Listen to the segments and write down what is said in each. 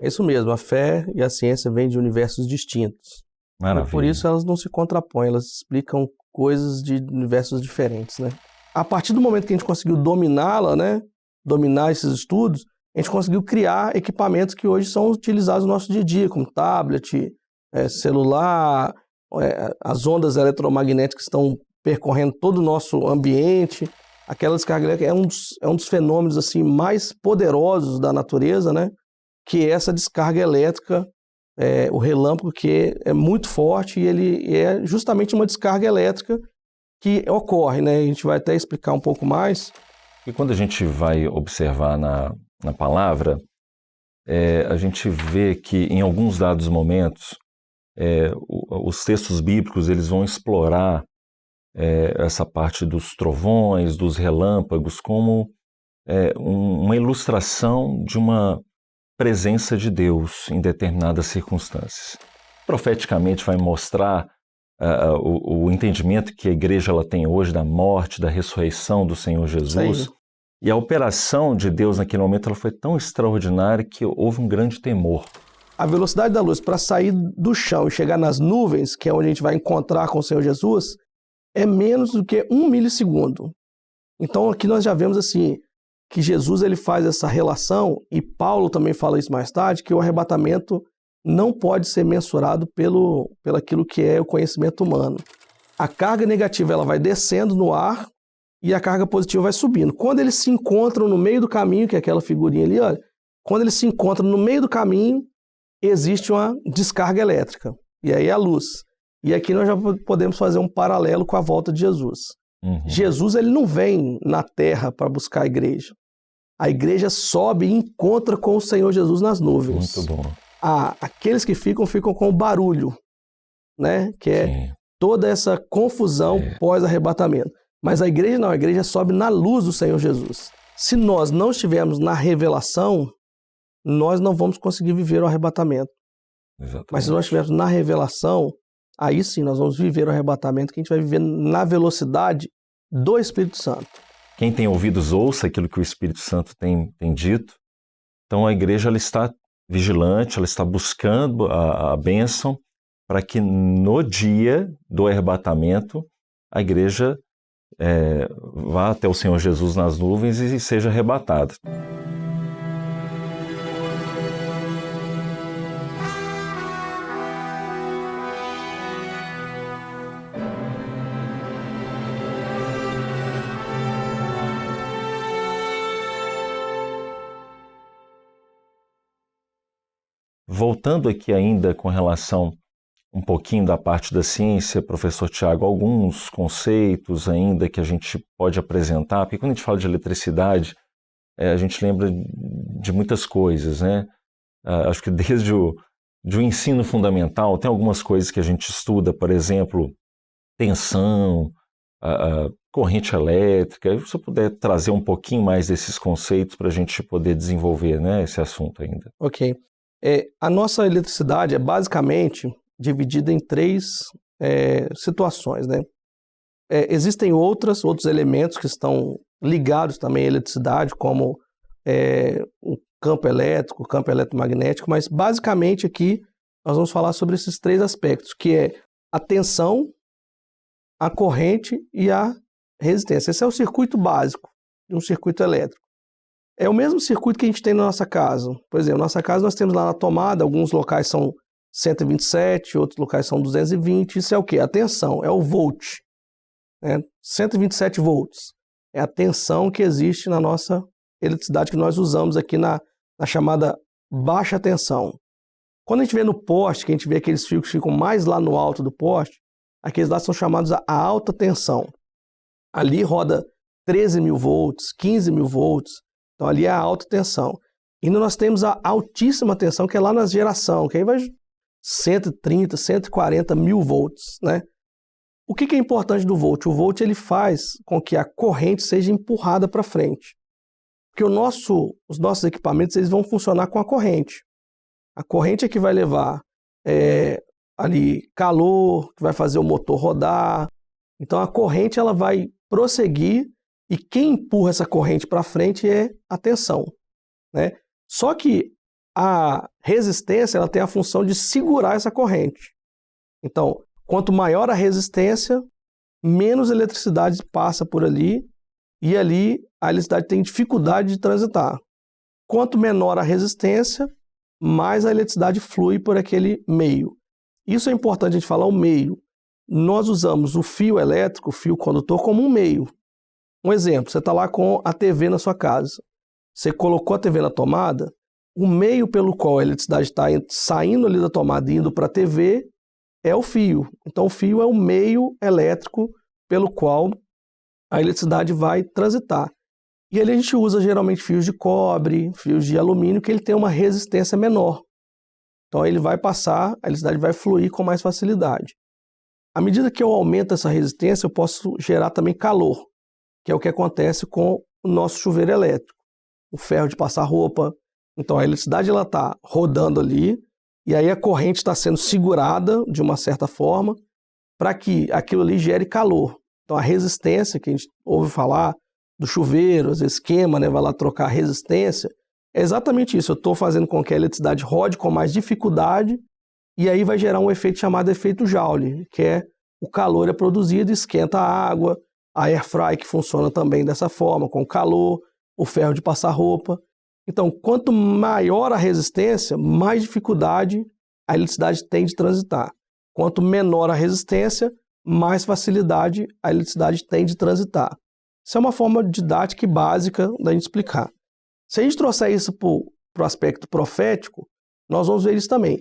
É isso mesmo, a fé e a ciência vêm de universos distintos. Maravilha. E por isso elas não se contrapõem, elas explicam coisas de universos diferentes, né? A partir do momento que a gente conseguiu dominá-la, né, dominar esses estudos, a gente conseguiu criar equipamentos que hoje são utilizados no nosso dia a dia, como tablet, celular, as ondas eletromagnéticas que estão percorrendo todo o nosso ambiente. Aquela descarga elétrica é um dos fenômenos assim, mais poderosos da natureza, né? Que é essa descarga elétrica, o relâmpago, que é muito forte, e ele é justamente uma descarga elétrica que ocorre, né? A gente vai até explicar um pouco mais. E quando a gente vai observar na palavra, a gente vê que em alguns dados momentos, os textos bíblicos eles vão explorar essa parte dos trovões, dos relâmpagos, como uma ilustração de uma presença de Deus em determinadas circunstâncias. Profeticamente vai mostrar o entendimento que a igreja ela tem hoje da morte, da ressurreição do Senhor Jesus. E a operação de Deus naquele momento ela foi tão extraordinária que houve um grande temor. A velocidade da luz para sair do chão e chegar nas nuvens, que é onde a gente vai encontrar com o Senhor Jesus, é menos do que 1 milissegundo. Então aqui nós já vemos assim, que Jesus ele faz essa relação, e Paulo também fala isso mais tarde, que o arrebatamento não pode ser mensurado pelo aquilo que é o conhecimento humano. A carga negativa ela vai descendo no ar e a carga positiva vai subindo. Quando eles se encontram no meio do caminho, que é aquela figurinha ali, olha, quando eles se encontram no meio do caminho, existe uma descarga elétrica, e aí é a luz. E aqui nós já podemos fazer um paralelo com a volta de Jesus. Uhum. Jesus ele não vem na terra para buscar a igreja. A igreja sobe e encontra com o Senhor Jesus nas nuvens. Muito bom. Aqueles que ficam com o barulho, né? Que é Sim. toda essa confusão pós-arrebatamento. Mas a igreja não, a igreja sobe na luz do Senhor Jesus. Se nós não estivermos na revelação, nós não vamos conseguir viver o arrebatamento. Exatamente. Mas se nós estivermos na revelação, aí sim nós vamos viver o arrebatamento, que a gente vai viver na velocidade do Espírito Santo. Quem tem ouvidos ouça aquilo que o Espírito Santo tem dito. Então a igreja ela está vigilante, ela está buscando a bênção para que no dia do arrebatamento a igreja vá até o Senhor Jesus nas nuvens e seja arrebatada. Voltando aqui ainda com relação um pouquinho da parte da ciência, professor Tiago, alguns conceitos ainda que a gente pode apresentar, porque quando a gente fala de eletricidade, a gente lembra de muitas coisas, né? Acho que desde o ensino fundamental, tem algumas coisas que a gente estuda, por exemplo, tensão, corrente elétrica. Se você puder trazer um pouquinho mais desses conceitos para a gente poder desenvolver, né, esse assunto ainda. Ok. A nossa eletricidade é basicamente dividida em 3 situações, né? Existem outros elementos que estão ligados também à eletricidade, como o campo elétrico, o campo eletromagnético, mas basicamente aqui nós vamos falar sobre esses 3 aspectos, que é a tensão, a corrente e a resistência. Esse é o circuito básico de um circuito elétrico. É o mesmo circuito que a gente tem na nossa casa. Por exemplo, na nossa casa nós temos lá na tomada, alguns locais são 127, outros locais são 220. Isso é o quê? A tensão, é o volt. 127 volts. É a tensão que existe na nossa eletricidade que nós usamos aqui na chamada baixa tensão. Quando a gente vê no poste, que a gente vê aqueles fios que ficam mais lá no alto do poste, aqueles lá são chamados a alta tensão. Ali roda 13 mil volts, 15 mil volts. Então ali é a alta tensão. E nós temos a altíssima tensão, que é lá na geração, que aí vai 130, 140 mil volts, né? O que é importante do volt? O volt ele faz com que a corrente seja empurrada para frente. Porque os nossos equipamentos eles vão funcionar com a corrente. A corrente é que vai levar ali calor, que vai fazer o motor rodar. Então a corrente ela vai prosseguir e quem empurra essa corrente para frente é a tensão, né? Só que a resistência ela tem a função de segurar essa corrente. Então, quanto maior a resistência, menos eletricidade passa por ali, e ali a eletricidade tem dificuldade de transitar. Quanto menor a resistência, mais a eletricidade flui por aquele meio. Isso é importante a gente falar o meio. Nós usamos o fio elétrico, o fio condutor, como um meio. Um exemplo, você está lá com a TV na sua casa. Você colocou a TV na tomada, o meio pelo qual a eletricidade está saindo ali da tomada e indo para a TV é o fio. Então o fio é o meio elétrico pelo qual a eletricidade vai transitar. E ali a gente usa geralmente fios de cobre, fios de alumínio, que ele tem uma resistência menor. Então ele vai passar, a eletricidade vai fluir com mais facilidade. À medida que eu aumento essa resistência, eu posso gerar também calor, que é o que acontece com o nosso chuveiro elétrico. O ferro de passar roupa. Então a eletricidade está rodando ali, e aí a corrente está sendo segurada de uma certa forma para que aquilo ali gere calor. Então a resistência que a gente ouve falar do chuveiro, às vezes queima, né, vai lá trocar a resistência, é exatamente isso. Eu estou fazendo com que a eletricidade rode com mais dificuldade e aí vai gerar um efeito chamado efeito Joule, que é o calor é produzido, esquenta a água, a air fry que funciona também dessa forma, com calor, o ferro de passar roupa. Então, quanto maior a resistência, mais dificuldade a eletricidade tem de transitar. Quanto menor a resistência, mais facilidade a eletricidade tem de transitar. Isso é uma forma didática e básica da gente explicar. Se a gente trouxer isso para o aspecto profético, nós vamos ver isso também.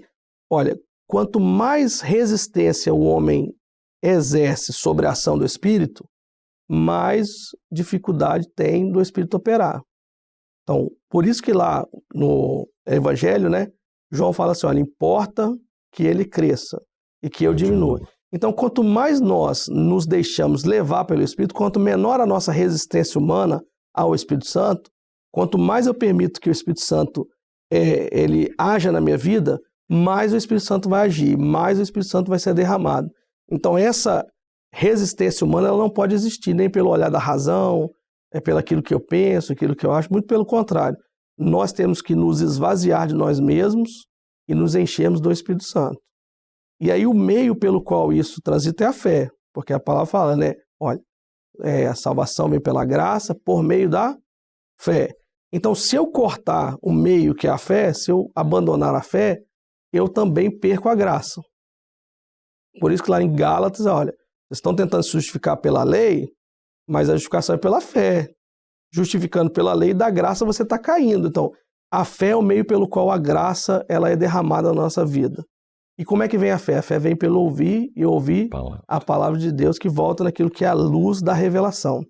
Olha, quanto mais resistência o homem exerce sobre a ação do Espírito, mais dificuldade tem do Espírito operar. Então, por isso que lá no Evangelho, né, João fala assim, olha, importa que ele cresça e que eu diminua. Então, quanto mais nós nos deixamos levar pelo Espírito, quanto menor a nossa resistência humana ao Espírito Santo, quanto mais eu permito que o Espírito Santo ele haja na minha vida, mais o Espírito Santo vai agir, mais o Espírito Santo vai ser derramado. Então, essa resistência humana ela não pode existir nem pelo olhar da razão, pelo aquilo que eu penso, aquilo que eu acho, muito pelo contrário. Nós temos que nos esvaziar de nós mesmos e nos enchermos do Espírito Santo. E aí o meio pelo qual isso transita é a fé, porque a palavra fala, né? Olha, a salvação vem pela graça por meio da fé. Então, se eu cortar o meio que é a fé, se eu abandonar a fé, eu também perco a graça. Por isso que lá em Gálatas, olha, vocês estão tentando se justificar pela lei, mas a justificação é pela fé. Justificando pela lei da graça, você está caindo. Então, a fé é o meio pelo qual a graça ela é derramada na nossa vida. E como é que vem a fé? A fé vem pelo ouvir e ouvir a palavra de Deus que volta naquilo que é a luz da revelação.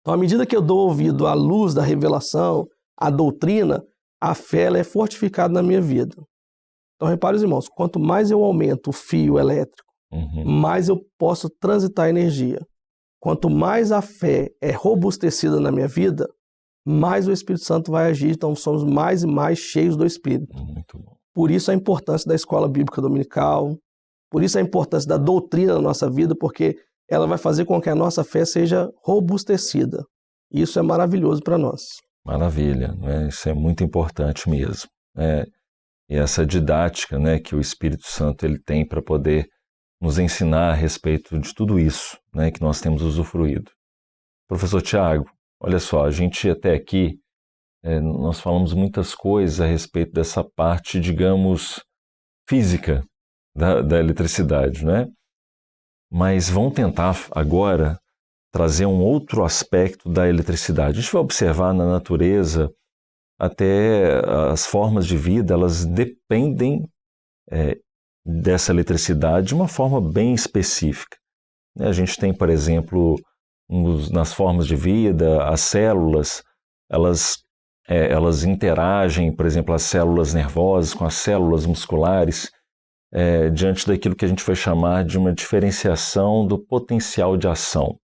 Então, à medida que eu dou ouvido à luz da revelação, à doutrina, a fé ela é fortificada na minha vida. Então, repare, os irmãos, quanto mais eu aumento o fio elétrico, mais eu posso transitar energia. Quanto mais a fé é robustecida na minha vida, mais o Espírito Santo vai agir. Então, somos mais e mais cheios do Espírito. Muito bom. Por isso a importância da escola bíblica dominical, por isso a importância da doutrina na nossa vida, porque ela vai fazer com que a nossa fé seja robustecida. Isso é maravilhoso para nós. Maravilha, né? Isso é muito importante mesmo. E essa didática, né, que o Espírito Santo ele tem para poder nos ensinar a respeito de tudo isso, né, que nós temos usufruído. Professor Tiago, olha só, a gente até aqui, nós falamos muitas coisas a respeito dessa parte, digamos, física da eletricidade, né? Mas vamos tentar agora trazer um outro aspecto da eletricidade. A gente vai observar na natureza até as formas de vida, elas dependem dessa eletricidade de uma forma bem específica. A gente tem, por exemplo, nas formas de vida, as células, elas interagem, por exemplo, as células nervosas com as células musculares, diante daquilo que a gente vai chamar de uma diferenciação do potencial de ação.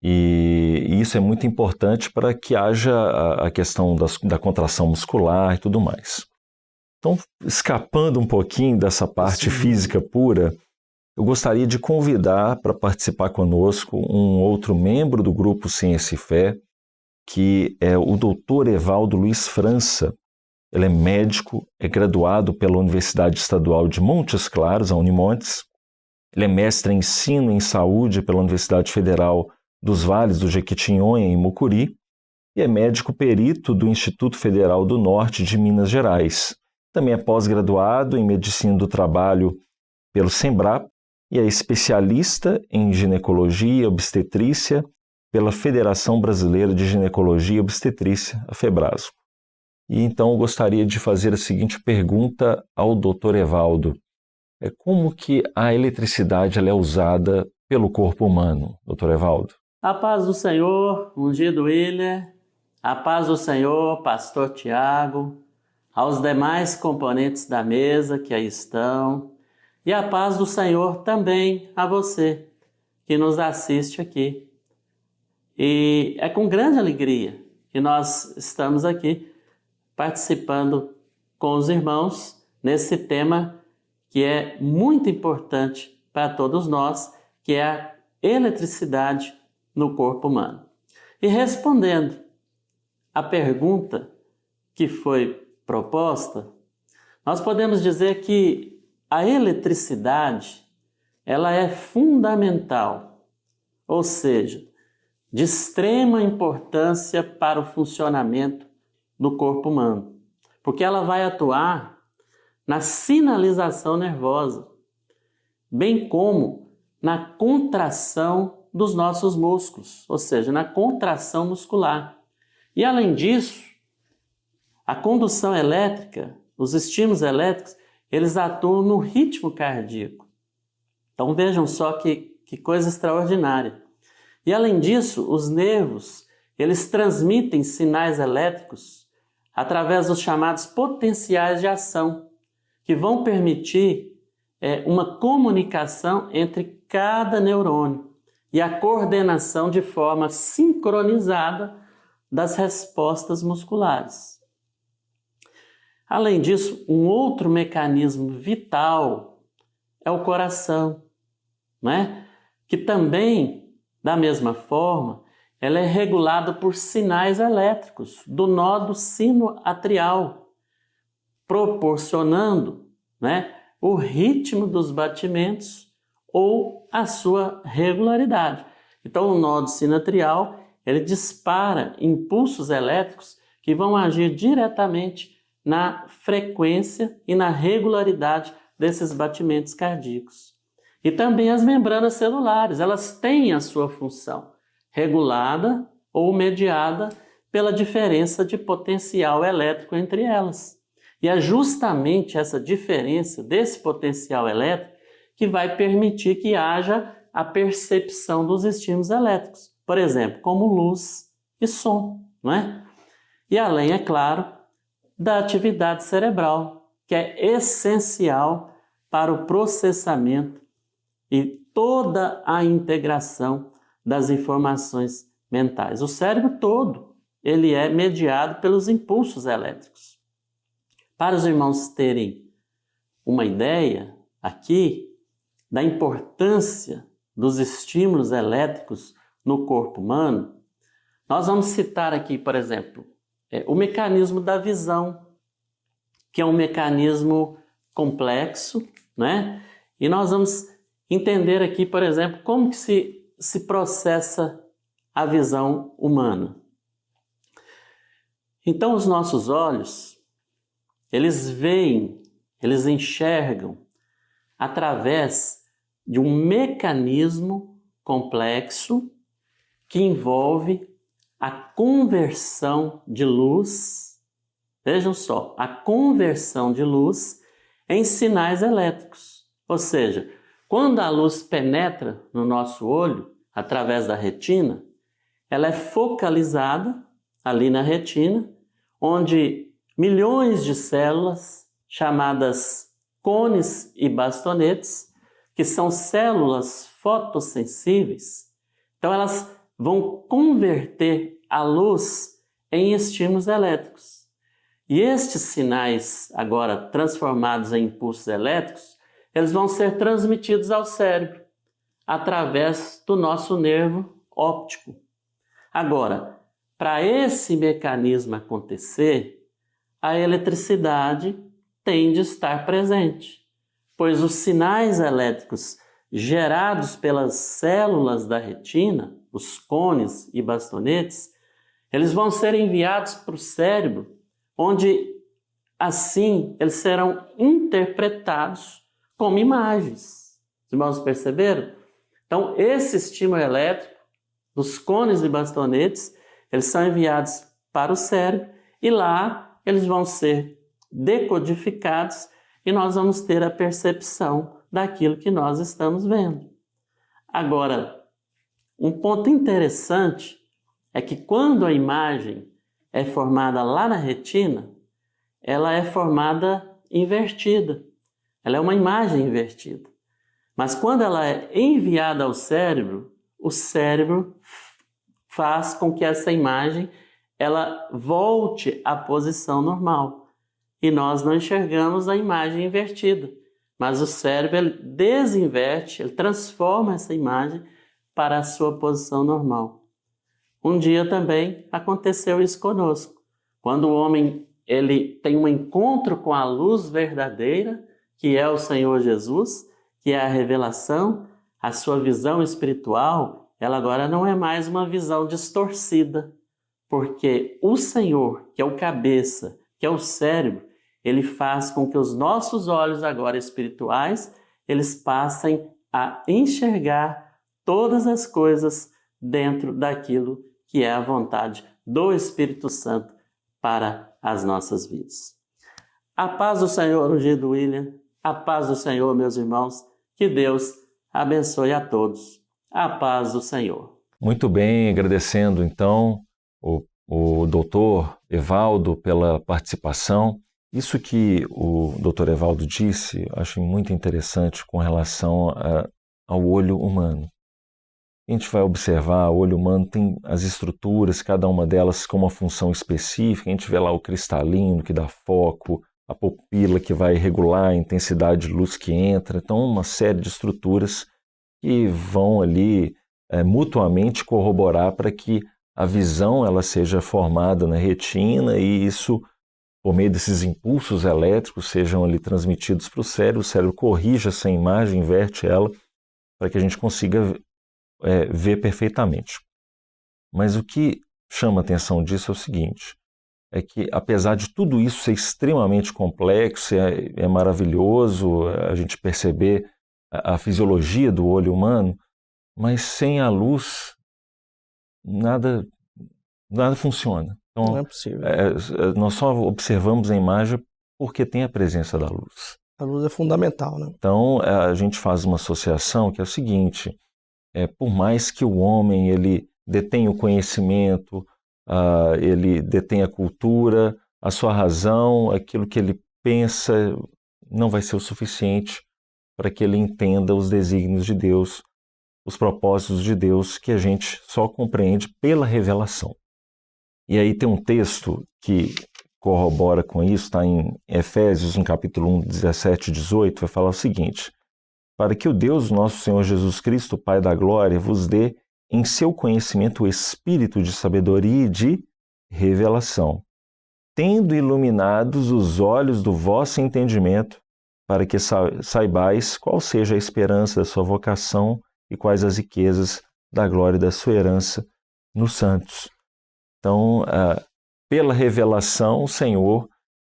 E isso é muito importante para que haja a questão da contração muscular e tudo mais. Então, escapando um pouquinho dessa parte física pura, eu gostaria de convidar para participar conosco um outro membro do grupo Ciência e Fé, que é o Dr. Evaldo Luiz França. ele é médico, é graduado pela Universidade Estadual de Montes Claros, a Unimontes. Ele é mestre em ensino em saúde pela Universidade Federal dos Vales do Jequitinhonha, em Mucuri, e é médico perito do Instituto Federal do Norte de Minas Gerais. Também é pós-graduado em Medicina do Trabalho pelo Sembrap e é especialista em ginecologia e obstetrícia pela Federação Brasileira de Ginecologia e Obstetrícia, a FEBRASGO. E então eu gostaria de fazer a seguinte pergunta ao Dr. Evaldo. Como que a eletricidade ela é usada pelo corpo humano, Dr. Evaldo? A paz do Senhor, ungido William, a paz do Senhor, pastor Tiago, aos demais componentes da mesa que aí estão, e a paz do Senhor também a você que nos assiste aqui. E é com grande alegria que nós estamos aqui participando com os irmãos nesse tema que é muito importante para todos nós, que é a eletricidade no corpo humano. E respondendo à pergunta que foi proposta, nós podemos dizer que a eletricidade ela é fundamental, ou seja, de extrema importância para o funcionamento do corpo humano, porque ela vai atuar na sinalização nervosa, bem como na contração dos nossos músculos, ou seja, na contração muscular. E além disso, a condução elétrica, os estímulos elétricos, eles atuam no ritmo cardíaco. Então vejam só que coisa extraordinária. E além disso, os nervos, eles transmitem sinais elétricos através dos chamados potenciais de ação, que vão permitir uma comunicação entre cada neurônio e a coordenação de forma sincronizada das respostas musculares. Além disso, um outro mecanismo vital é o coração, né? Que também, da mesma forma, ela é regulada por sinais elétricos do nodo sinoatrial, proporcionando, né, o ritmo dos batimentos ou a sua regularidade. Então, o nodo sinoatrial ele dispara impulsos elétricos que vão agir diretamente na frequência e na regularidade desses batimentos cardíacos. E também as membranas celulares, elas têm a sua função regulada ou mediada pela diferença de potencial elétrico entre elas. E é justamente essa diferença desse potencial elétrico que vai permitir que haja a percepção dos estímulos elétricos, por exemplo, como luz e som, não é? E além, é claro, da atividade cerebral, que é essencial para o processamento e toda a integração das informações mentais. O cérebro todo, ele é mediado pelos impulsos elétricos. Para os irmãos terem uma ideia aqui da importância dos estímulos elétricos no corpo humano, nós vamos citar aqui, por exemplo, o mecanismo da visão, que é um mecanismo complexo, né? E nós vamos entender aqui, por exemplo, como que se processa a visão humana. Então, os nossos olhos, eles veem, eles enxergam através de um mecanismo complexo que envolve a conversão de luz, vejam só, a conversão de luz em sinais elétricos. Ou seja, quando a luz penetra no nosso olho, através da retina, ela é focalizada ali na retina, onde milhões de células, chamadas cones e bastonetes, que são células fotossensíveis, então elas vão converter a luz em estímulos elétricos. E estes sinais, agora transformados em impulsos elétricos, eles vão ser transmitidos ao cérebro através do nosso nervo óptico. Agora, para esse mecanismo acontecer, a eletricidade tem de estar presente, pois os sinais elétricos gerados pelas células da retina, os cones e bastonetes, eles vão ser enviados para o cérebro, onde assim eles serão interpretados como imagens. Os irmãos perceberam? Então, esse estímulo elétrico dos cones e bastonetes, eles são enviados para o cérebro e lá eles vão ser decodificados e nós vamos ter a percepção daquilo que nós estamos vendo. Agora, um ponto interessante é que quando a imagem é formada lá na retina, ela é formada invertida. Ela é uma imagem invertida. Mas quando ela é enviada ao cérebro, o cérebro faz com que essa imagem ela volte à posição normal. E nós não enxergamos a imagem invertida. Mas o cérebro ele desinverte, ele transforma essa imagem para a sua posição normal. Um dia também aconteceu isso conosco. Quando o homem ele tem um encontro com a luz verdadeira, que é o Senhor Jesus, que é a revelação, a sua visão espiritual, ela agora não é mais uma visão distorcida, porque o Senhor, que é o cabeça, que é o cérebro, ele faz com que os nossos olhos agora espirituais, eles passem a enxergar todas as coisas dentro daquilo que é a vontade do Espírito Santo para as nossas vidas. A paz do Senhor, ungido William, a paz do Senhor, meus irmãos, que Deus abençoe a todos. A paz do Senhor. Muito bem, agradecendo então o doutor Evaldo pela participação. Isso que o doutor Evaldo disse, acho muito interessante com relação ao olho humano. A gente vai observar, o olho humano tem as estruturas, cada uma delas com uma função específica. A gente vê lá o cristalino, que dá foco, a pupila, que vai regular a intensidade de luz que entra. Então, uma série de estruturas que vão ali mutuamente corroborar para que a visão ela seja formada na retina e isso, por meio desses impulsos elétricos, sejam ali transmitidos para o cérebro corrige essa imagem, inverte ela, para que a gente consiga ver perfeitamente. Mas o que chama a atenção disso é o seguinte, é que apesar de tudo isso ser extremamente complexo, é maravilhoso a gente perceber a fisiologia do olho humano, mas sem a luz nada funciona. Então, Não é possível. Nós só observamos a imagem porque tem a presença da luz. A luz é fundamental, né? Então, a gente faz uma associação que é o seguinte, por mais que o homem ele detenha o conhecimento, ele detenha a cultura, a sua razão, aquilo que ele pensa não vai ser o suficiente para que ele entenda os desígnios de Deus, os propósitos de Deus que a gente só compreende pela revelação. E aí tem um texto que corrobora com isso, está em Efésios, no capítulo 1, 17 e 18, vai falar o seguinte, para que o Deus, nosso Senhor Jesus Cristo, Pai da glória, vos dê em seu conhecimento o espírito de sabedoria e de revelação, tendo iluminados os olhos do vosso entendimento, para que saibais qual seja a esperança da sua vocação e quais as riquezas da glória da sua herança nos santos. Então, pela revelação, o Senhor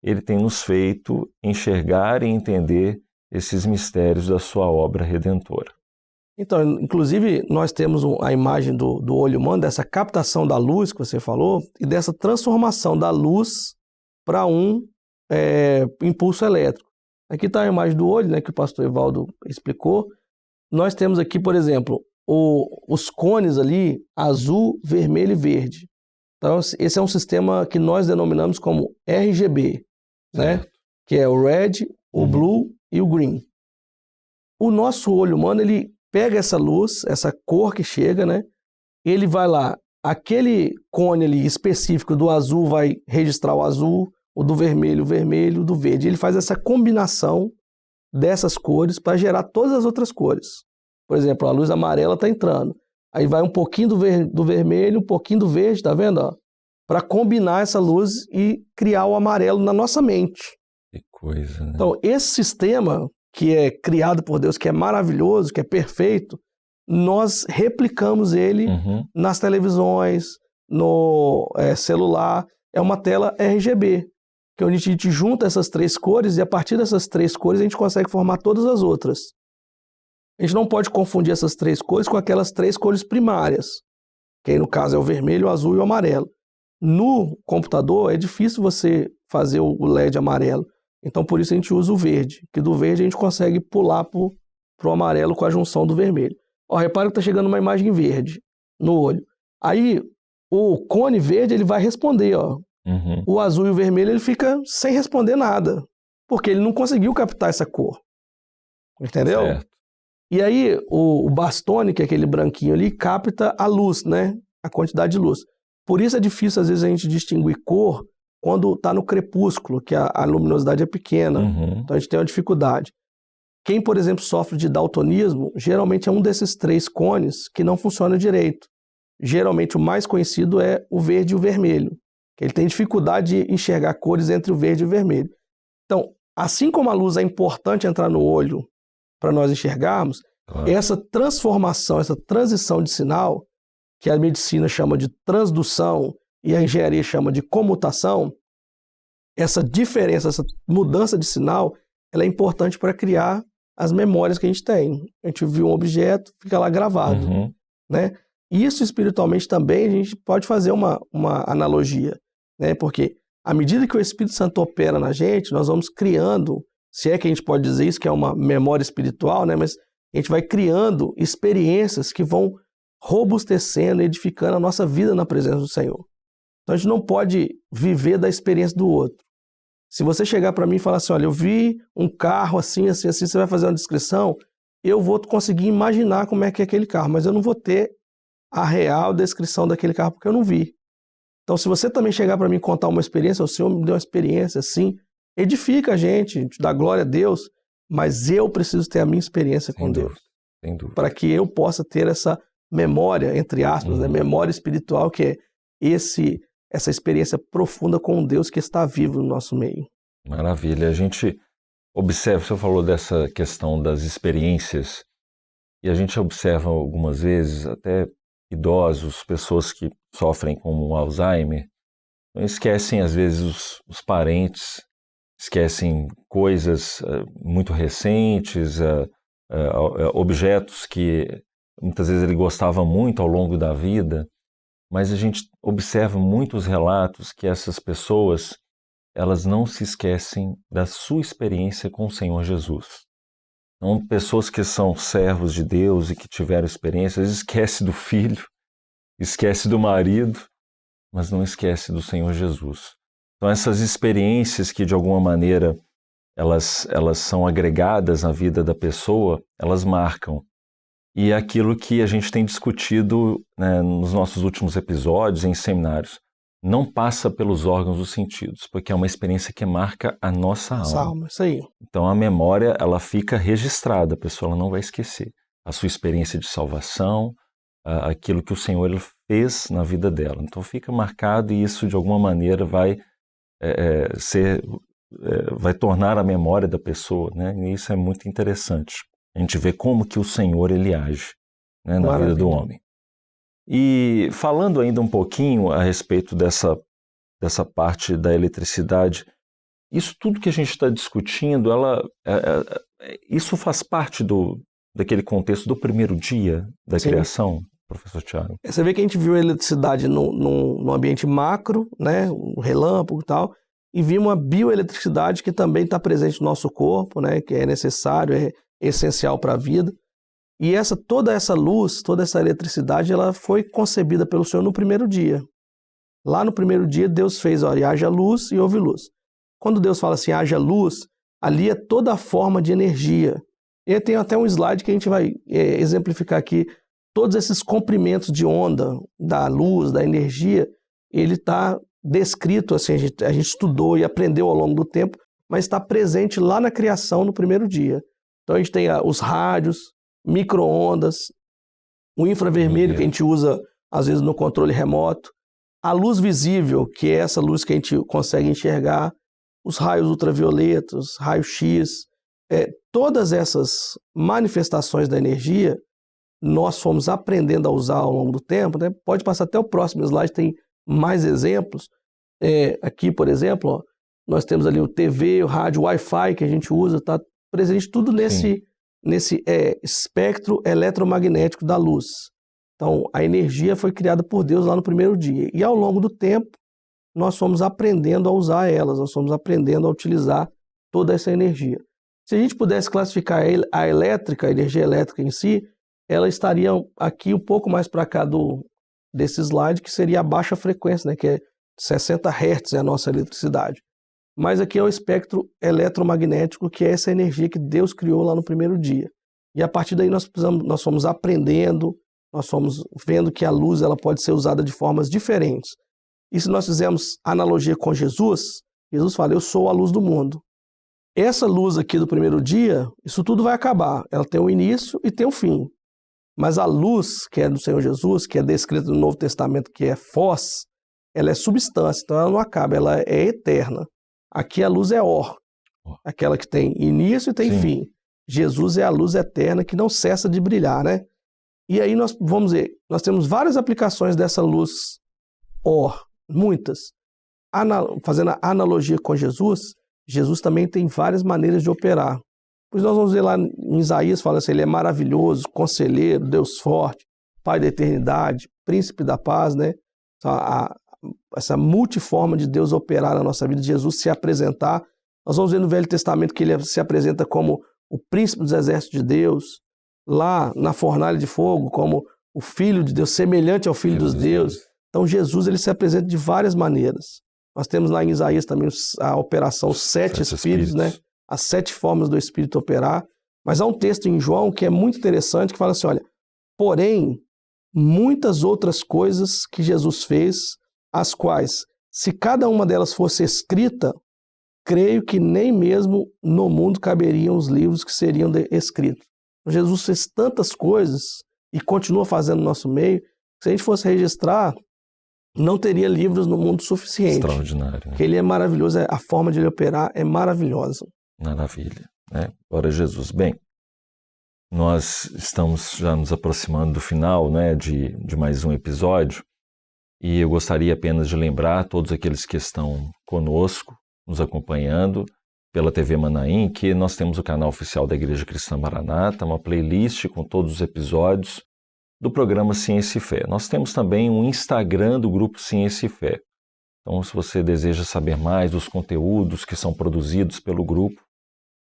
ele tem nos feito enxergar e entender esses mistérios da sua obra redentora. Então, inclusive, nós temos a imagem do olho humano, dessa captação da luz que você falou, e dessa transformação da luz para um impulso elétrico. Aqui está a imagem do olho, né, que o pastor Evaldo explicou. Nós temos aqui, por exemplo, os cones ali, azul, vermelho e verde. Então, esse é um sistema que nós denominamos como RGB, né? Que é o red, o blue e o green. O nosso olho humano, ele pega essa luz, essa cor que chega, né? Ele vai lá, aquele cone ali específico do azul vai registrar o azul, o do vermelho, o vermelho, o do verde. Ele faz essa combinação dessas cores para gerar todas as outras cores. Por exemplo, a luz amarela está entrando. Aí vai um pouquinho do vermelho, um pouquinho do verde, tá vendo? Ó? para combinar essa luz e criar o amarelo na nossa mente. Que coisa, né? Então, esse sistema que é criado por Deus, que é maravilhoso, que é perfeito, nós replicamos ele nas televisões, no celular. É uma tela RGB, que é onde a gente junta essas 3 cores e a partir dessas 3 cores a gente consegue formar todas as outras. A gente não pode confundir essas 3 cores com aquelas 3 cores primárias, que aí no caso é o vermelho, o azul e o amarelo. No computador é difícil você fazer o LED amarelo, então por isso a gente usa o verde, que do verde a gente consegue pular pro amarelo com a junção do vermelho. Ó, repara que está chegando uma imagem verde no olho. Aí o cone verde ele vai responder, ó. O azul e o vermelho ele fica sem responder nada, porque ele não conseguiu captar essa cor. Entendeu? Certo. E aí o bastone, que é aquele branquinho ali, capta a luz, né? A quantidade de luz. Por isso é difícil às vezes a gente distinguir cor quando está no crepúsculo, que a luminosidade é pequena. Então a gente tem uma dificuldade. Quem, por exemplo, sofre de daltonismo, geralmente é um desses 3 cones que não funciona direito. Geralmente o mais conhecido é o verde e o vermelho, que ele tem dificuldade de enxergar cores entre o verde e o vermelho. Então, assim como a luz é importante entrar no olho para nós enxergarmos, essa transformação, essa transição de sinal, que a medicina chama de transdução e a engenharia chama de comutação, essa diferença, essa mudança de sinal, ela é importante para criar as memórias que a gente tem. A gente viu um objeto, fica lá gravado, né? Isso espiritualmente também a gente pode fazer uma analogia, né? Porque à medida que o Espírito Santo opera na gente, nós vamos criando, se é que a gente pode dizer isso, que é uma memória espiritual, né? Mas a gente vai criando experiências que vão robustecendo, edificando a nossa vida na presença do Senhor. Então a gente não pode viver da experiência do outro. Se você chegar para mim e falar assim, olha, eu vi um carro assim, assim, assim, você vai fazer uma descrição, eu vou conseguir imaginar como é que é aquele carro, mas eu não vou ter a real descrição daquele carro porque eu não vi. Então se você também chegar para mim e contar uma experiência, o Senhor me deu uma experiência assim, edifica a gente dá glória a Deus, mas eu preciso ter a minha experiência com Deus. Sem dúvida. Para que eu possa ter essa memória, entre aspas, né, memória espiritual, que é essa experiência profunda com um Deus que está vivo no nosso meio. Maravilha. A gente observa, você falou dessa questão das experiências, e a gente observa algumas vezes, até idosos, pessoas que sofrem com Alzheimer, esquecem às vezes os parentes, esquecem coisas muito recentes, objetos que muitas vezes ele gostava muito ao longo da vida, mas a gente observa muitos relatos que essas pessoas, elas não se esquecem da sua experiência com o Senhor Jesus. Então, pessoas que são servos de Deus e que tiveram experiências, esquece do filho, esquece do marido, mas não esquece do Senhor Jesus. Então, essas experiências que, de alguma maneira, elas são agregadas na vida da pessoa, elas marcam. E é aquilo que a gente tem discutido, né, nos nossos últimos episódios, em seminários. Não passa pelos órgãos dos sentidos, porque é uma experiência que marca a nossa alma. Isso aí. Então a memória, ela fica registrada, a pessoa ela não vai esquecer. A sua experiência de salvação, aquilo que o Senhor ele fez na vida dela. Então fica marcado e isso de alguma maneira vai tornar a memória da pessoa, né? E isso é muito interessante. A gente vê como que o Senhor ele age, né, na vida do homem. E falando ainda um pouquinho a respeito dessa parte da eletricidade, isso tudo que a gente está discutindo, isso faz parte daquele contexto do primeiro dia da criação, professor Tiago? Você vê que a gente viu a eletricidade no ambiente macro, né, o relâmpago e tal, e vimos uma bioeletricidade que também está presente no nosso corpo, né, que é necessário, é essencial para a vida. E toda essa luz, toda essa eletricidade, ela foi concebida pelo Senhor no primeiro dia. Lá no primeiro dia, Deus fez, e haja luz e houve luz. Quando Deus fala assim, haja luz, ali é toda a forma de energia. E tem até um slide que a gente vai exemplificar aqui. Todos esses comprimentos de onda da luz, da energia, ele está descrito, assim, a gente estudou e aprendeu ao longo do tempo, mas está presente lá na criação no primeiro dia. Então a gente tem os rádios, micro-ondas, o infravermelho que a gente usa às vezes no controle remoto. A luz visível, que é essa luz que a gente consegue enxergar, os raios ultravioletas, raio-x, todas essas manifestações da energia, nós fomos aprendendo a usar ao longo do tempo, né? Pode passar até o próximo slide, tem mais exemplos. Aqui, por exemplo, ó, nós temos ali o TV, o rádio, o Wi-Fi que a gente usa, está presente tudo nesse espectro eletromagnético da luz. Então, a energia foi criada por Deus lá no primeiro dia. E ao longo do tempo, nós fomos aprendendo a usar elas, nós fomos aprendendo a utilizar toda essa energia. Se a gente pudesse classificar a energia elétrica em si, ela estaria aqui um pouco mais para cá desse slide, que seria a baixa frequência, né, que é 60 Hz é a nossa eletricidade. Mas aqui é o espectro eletromagnético, que é essa energia que Deus criou lá no primeiro dia. E a partir daí nós fomos aprendendo, nós fomos vendo que a luz ela pode ser usada de formas diferentes. E se nós fizermos analogia com Jesus, Jesus fala, eu sou a luz do mundo. Essa luz aqui do primeiro dia, isso tudo vai acabar. Ela tem um início e tem um fim. Mas a luz, que é do Senhor Jesus, que é descrita no Novo Testamento, que é Fós, ela é substância, então ela não acaba, ela é eterna. Aqui a luz é aquela que tem início e tem fim. Jesus é a luz eterna que não cessa de brilhar, né? E aí nós vamos ver, nós temos várias aplicações dessa luz muitas. Fazendo a analogia com Jesus, Jesus também tem várias maneiras de operar. Pois nós vamos ver lá em Isaías, fala assim, ele é maravilhoso, conselheiro, Deus forte, Pai da eternidade, príncipe da paz, né? Essa multiforma de Deus operar na nossa vida, de Jesus se apresentar. Nós vamos ver no Velho Testamento que ele se apresenta como o príncipe dos exércitos de Deus, lá na fornalha de fogo, como o Filho de Deus, semelhante ao Filho dos deuses. Então Jesus ele se apresenta de várias maneiras. Nós temos lá em Isaías também a operação sete espíritos, né? As 7 formas do Espírito operar. Mas há um texto em João que é muito interessante, que fala assim, olha, porém, muitas outras coisas que Jesus fez, as quais, se cada uma delas fosse escrita, creio que nem mesmo no mundo caberiam os livros que seriam escritos. Jesus fez tantas coisas e continua fazendo no nosso meio, que se a gente fosse registrar, não teria livros no mundo suficiente. Extraordinário. Porque ele é maravilhoso, a forma de ele operar é maravilhosa. Maravilha, né? Glória a Jesus. Bem, nós estamos já nos aproximando do final, né, de mais um episódio, e eu gostaria apenas de lembrar a todos aqueles que estão conosco, nos acompanhando pela TV Manaim, que nós temos o canal oficial da Igreja Cristã Maranata, uma playlist com todos os episódios do programa Ciência e Fé. Nós temos também um Instagram do grupo Ciência e Fé. Então, se você deseja saber mais dos conteúdos que são produzidos pelo grupo,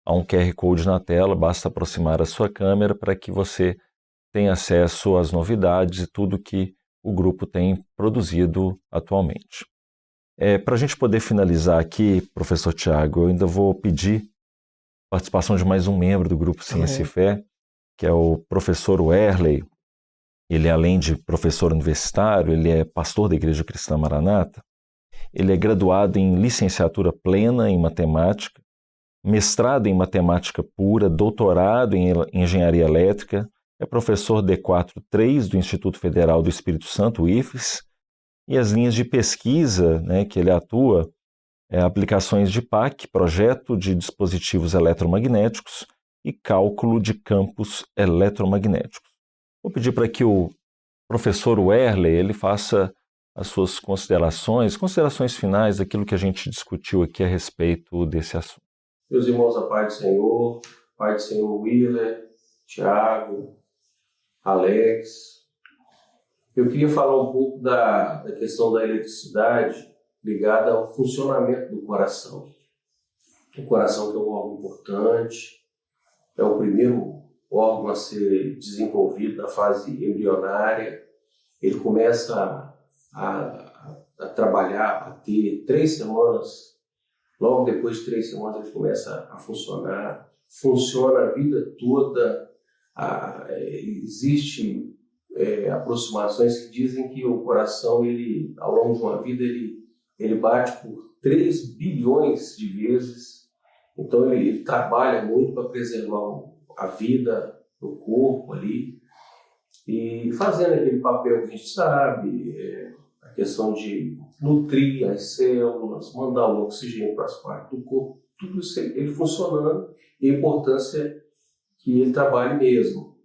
há um QR Code na tela, basta aproximar a sua câmera para que você tenha acesso às novidades e tudo que o grupo tem produzido atualmente. Para a gente poder finalizar aqui, professor Tiago, eu ainda vou pedir a participação de mais um membro do grupo Ciência e Fé, que é o professor Werley. Ele, além de professor universitário, ele é pastor da Igreja Cristã Maranata. Ele é graduado em licenciatura plena em matemática, mestrado em matemática pura, doutorado em engenharia elétrica, é professor D4-3 do Instituto Federal do Espírito Santo, IFES, e as linhas de pesquisa, né, que ele atua aplicações de PAC, projeto de dispositivos eletromagnéticos e cálculo de campos eletromagnéticos. Vou pedir para que o professor Werley ele faça as suas considerações finais daquilo que a gente discutiu aqui a respeito desse assunto. Meus irmãos, a paz do Senhor Willer, Tiago, Alex. Eu queria falar um pouco da questão da eletricidade ligada ao funcionamento do coração. O coração que é um órgão importante, é o primeiro órgão a ser desenvolvido na fase embrionária. Ele começa a trabalhar, a ter 3 semanas. Logo depois de 3 semanas ele começa a funcionar. Funciona a vida toda. Existe aproximações que dizem que o coração, ele, ao longo de uma vida, ele bate por 3 bilhões de vezes. Então ele trabalha muito para preservar a vida do corpo ali. E fazendo aquele papel que a gente sabe, a questão de nutrir as células, mandar o oxigênio para as partes do corpo, tudo isso ele funcionando e a importância que ele trabalhe mesmo.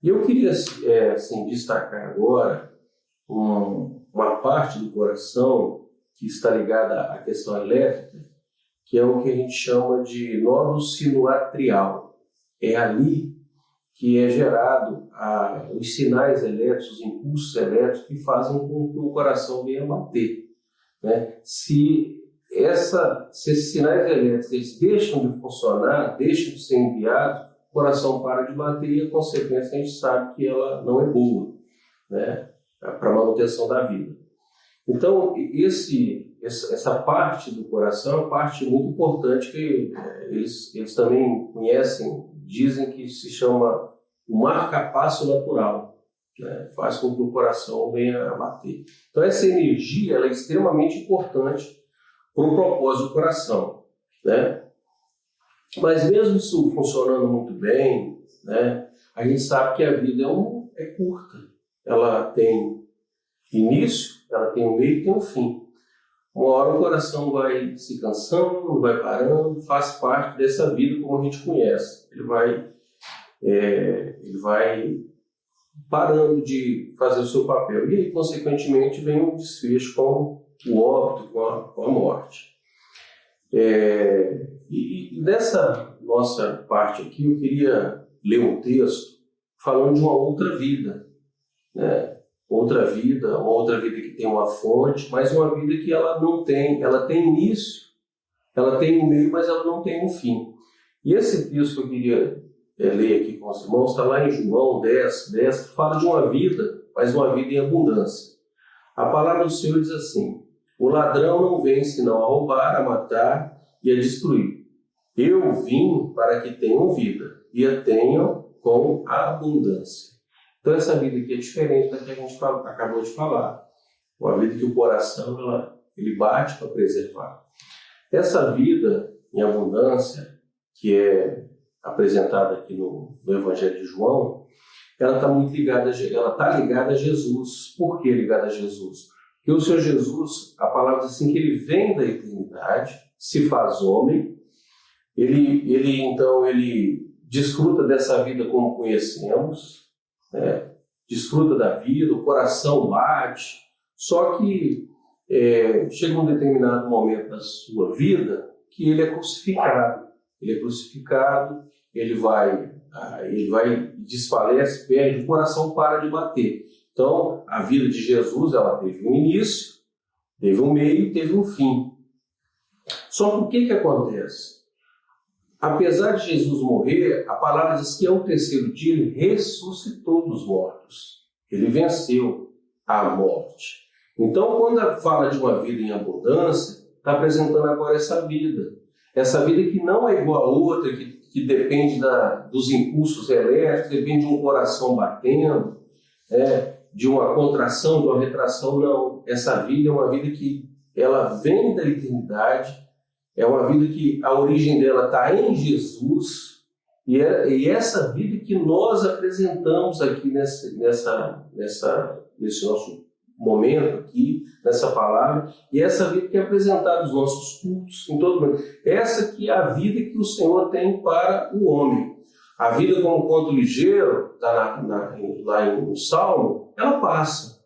E eu queria assim, destacar agora uma parte do coração que está ligada à questão elétrica, que é o que a gente chama de nódulo sinoatrial. É ali que é gerado os sinais elétricos, os impulsos elétricos que fazem com que o coração venha bater, né? Se esses sinais elétricos eles deixam de funcionar, deixam de ser enviados, o coração para de bater e a consequência a gente sabe que ela não é boa, né? Para a manutenção da vida. Então, essa parte do coração é uma parte muito importante que eles também conhecem, dizem que se chama o marca-passo natural, né? Faz com que o coração venha a bater. Então, essa energia ela é extremamente importante para o propósito do coração, né? Mas mesmo isso funcionando muito bem, né, a gente sabe que a vida é curta. Ela tem início, ela tem um meio e tem um fim. Uma hora o coração vai se cansando, vai parando, faz parte dessa vida como a gente conhece. Ele vai parando de fazer o seu papel. E aí, consequentemente, vem um desfecho com o óbito, com a morte. E nessa nossa parte aqui, eu queria ler um texto falando de uma outra vida, né? Uma outra vida que tem uma fonte, mas uma vida que ela tem início, ela tem um meio, mas ela não tem um fim. E esse texto que eu queria ler aqui com os irmãos está lá em João 10, que fala de uma vida, mas uma vida em abundância. A palavra do Senhor diz assim: o ladrão não vem senão a roubar, a matar e a destruir. Eu vim para que tenham vida e a tenham com abundância. Então essa vida aqui é diferente da que a gente acabou de falar. Uma vida que o coração ele bate para preservar. Essa vida em abundância, que é apresentada aqui no Evangelho de João, ela está muito ligada a Jesus. Por que ligada a Jesus? Porque o Senhor Jesus, a palavra diz assim, que ele vem da eternidade, se faz homem, ele desfruta dessa vida como conhecemos, né? Desfruta da vida, o coração bate, só que chega um determinado momento da sua vida que ele é crucificado. Ele vai desfalece, perde, o coração para de bater. Então, a vida de Jesus, ela teve um início, teve um meio e teve um fim. Só que o que acontece? Apesar de Jesus morrer, a palavra diz que ao terceiro dia ele ressuscitou dos mortos. Ele venceu a morte. Então, quando fala de uma vida em abundância, está apresentando agora essa vida. Essa vida que não é igual a outra, que depende dos impulsos elétricos, depende de um coração batendo, de uma contração, de uma retração, não. Essa vida é uma vida que ela vem da eternidade, é uma vida que a origem dela está em Jesus, e essa vida que nós apresentamos aqui nesse nosso momento aqui, nessa palavra, e essa vida que é apresentada nos nossos cultos, em todo mundo. Essa que é a vida que o Senhor tem para o homem. A vida como conto ligeiro, está lá no Salmo, ela passa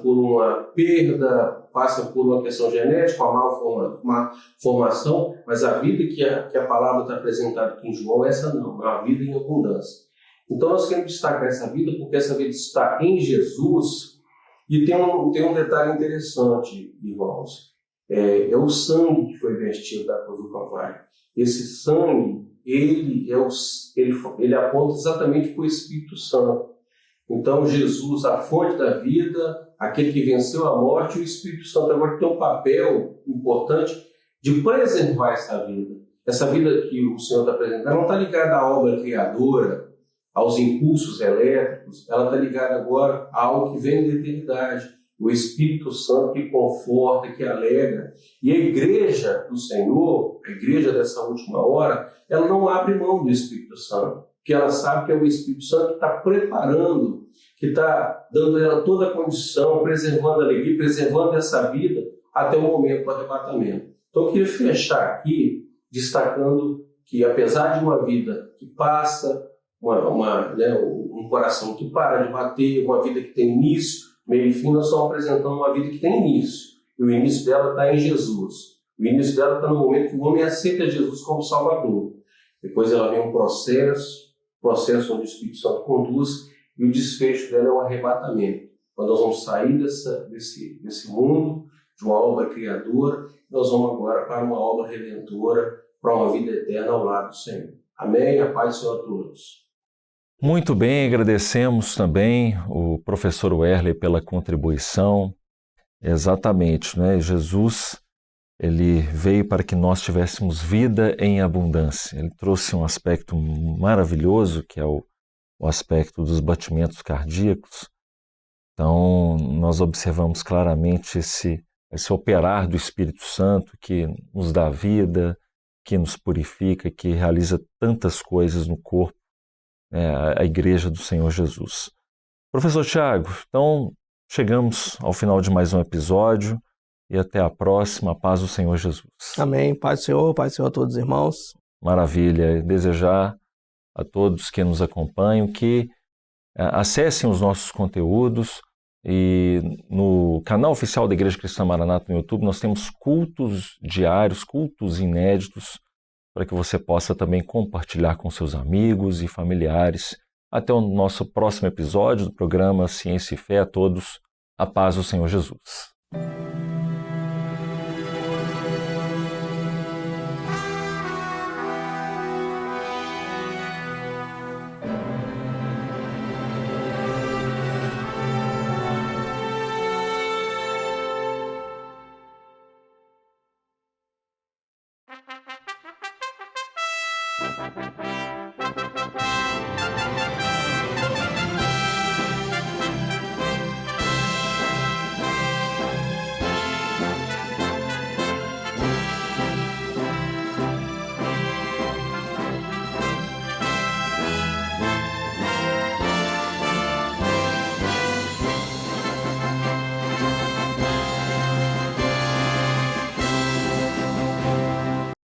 por uma perda, passa por uma questão genética, uma má formação, mas a vida que a palavra está apresentada aqui em João, essa não, é uma vida em abundância. Então nós queremos destacar essa vida, porque essa vida está em Jesus, e tem um detalhe interessante, irmãos, é o sangue que foi vertido da cruz do Calvário. Esse sangue, ele aponta exatamente para o Espírito Santo. Então Jesus, a fonte da vida, aquele que venceu a morte, e o Espírito Santo agora tem um papel importante de preservar essa vida. Essa vida que o Senhor está apresentando não está ligada à obra criadora, aos impulsos elétricos, ela está ligada agora a algo que vem da eternidade. O Espírito Santo que conforta, que alegra. E a igreja do Senhor, a igreja dessa última hora, ela não abre mão do Espírito Santo, porque ela sabe que é o Espírito Santo que está preparando que está dando a ela toda a condição, preservando a alegria, preservando essa vida até o momento do arrebatamento. Então, eu queria fechar aqui destacando que, apesar de uma vida que passa, um coração que para de bater, uma vida que tem início, meio e fim, nós estamos apresentando uma vida que tem início. E o início dela está em Jesus. O início dela está no momento que o homem aceita Jesus como Salvador. Depois ela vem um processo onde o Espírito Santo conduz, e o desfecho dela é o arrebatamento. Quando nós vamos sair desse mundo, de uma obra criadora, nós vamos agora para uma obra redentora, para uma vida eterna ao lado do Senhor. Amém? A paz do Senhor a todos. Muito bem, agradecemos também o professor Werley pela contribuição. Exatamente, né? Jesus, ele veio para que nós tivéssemos vida em abundância. Ele trouxe um aspecto maravilhoso, que é o aspecto dos batimentos cardíacos. Então, nós observamos claramente esse operar do Espírito Santo que nos dá vida, que nos purifica, que realiza tantas coisas no corpo, né, a Igreja do Senhor Jesus. Professor Tiago, então chegamos ao final de mais um episódio e até a próxima. Paz do Senhor Jesus. Amém. Paz do Senhor a todos os irmãos. Maravilha. Desejar a todos que nos acompanham que acessem os nossos conteúdos, e no canal oficial da Igreja Cristã Maranata no YouTube nós temos cultos diários, cultos inéditos, para que você possa também compartilhar com seus amigos e familiares. Até o nosso próximo episódio do programa Ciência e Fé. A todos, a paz do Senhor Jesus.